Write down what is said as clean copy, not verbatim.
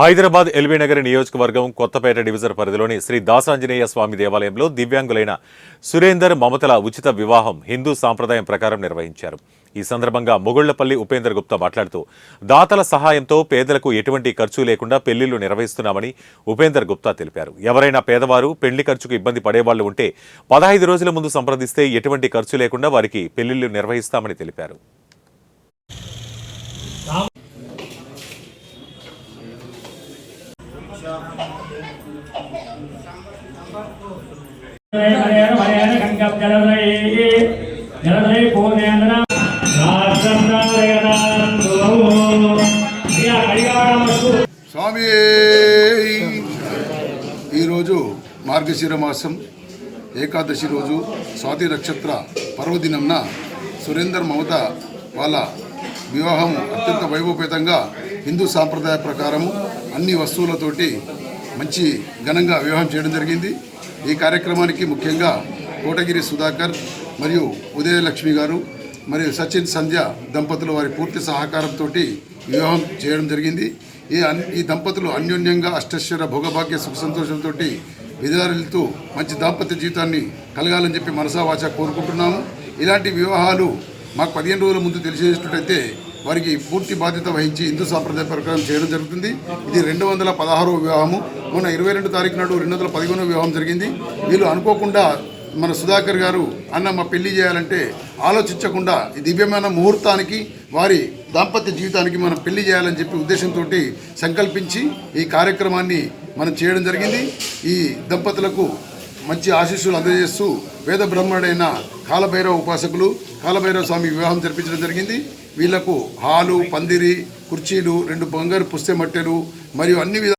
హైదరాబాద్ ఎల్బీనగర్ నియోజకవర్గం కొత్తపేట డివిజన్ పరిధిలోని శ్రీ దాసాంజనేయ స్వామి దేవాలయంలో దివ్యాంగులైన సురేందర్ మమతల ఉచిత వివాహం హిందూ సాంప్రదాయం ప్రకారం నిర్వహించారు. ఈ సందర్భంగా మొగుళ్లపల్లి ఉపేందర్ గుప్తా మాట్లాడుతూ దాతల సహాయంతో పేదలకు ఎటువంటి ఖర్చు లేకుండా పెళ్లిళ్లు నిర్వహిస్తున్నామని ఉపేందర్ గుప్తా తెలిపారు. ఎవరైనా పేదవారు పెళ్లి ఖర్చుకు ఇబ్బంది పడేవాళ్లు ఉంటే 15 రోజుల ముందు సంప్రదిస్తే ఎటువంటి ఖర్చు లేకుండా వారికి పెళ్లిళ్లు నిర్వహిస్తామని తెలిపారు. స్వామి ఈరోజు మార్గశిర మాసం ఏకాదశి రోజు స్వాతి నక్షత్ర పర్వదినంన సురేందర్ మమత వాళ్ళ వివాహం అత్యంత వైభవపేతంగా హిందూ సాంప్రదాయ ప్రకారము అన్ని వస్తువులతోటి మంచి ఘనంగా వివాహం చేయడం జరిగింది. ఈ కార్యక్రమానికి ముఖ్యంగా కోటగిరి సుధాకర్ మరియు ఉదయలక్ష్మి గారు మరియు సచిన్ సంధ్య దంపతులు వారి పూర్తి సహకారంతో వివాహం చేయడం జరిగింది. ఈ దంపతులు అన్యోన్యంగా అష్టశ్వర భోగభాగ్య సుఖ సంతోషంతో విధారిల్తూ మంచి దాంపత్య జీవితాన్ని కలగాలని చెప్పి మనసా వాచా కోరుకుంటున్నాము. ఇలాంటి వివాహాలు మాకు 15 రోజుల ముందు తెలిసేటట్టయితే వారికి పూర్తి బాధ్యత వహించి హిందూ సాంప్రదాయ ప్రకారం చేయడం జరుగుతుంది. ఇది 216వ వివాహము. మొన్న 22 తారీఖు నాడు 215వ వివాహం జరిగింది. వీళ్ళు అనుకోకుండా మన సుధాకర్ గారు అన్న మా పెళ్లి చేయాలంటే ఆలోచించకుండా ఈ దివ్యమైన ముహూర్తానికి వారి దాంపత్య జీవితానికి మనం పెళ్లి చేయాలని చెప్పి ఉద్దేశంతో సంకల్పించి ఈ కార్యక్రమాన్ని మనం చేయడం జరిగింది. ఈ దంపతులకు మంచి ఆశీస్సులు అందజేస్తూ వేద బ్రహ్మడైన కాలభైరవ ఉపాసకులు కాలభైరవ స్వామి వివాహం జరిపించడం జరిగింది. వీళ్లకు హాలు, పందిరి, కుర్చీలు, 2 బంగారు పుస్తె మట్టెలు మరియు అన్ని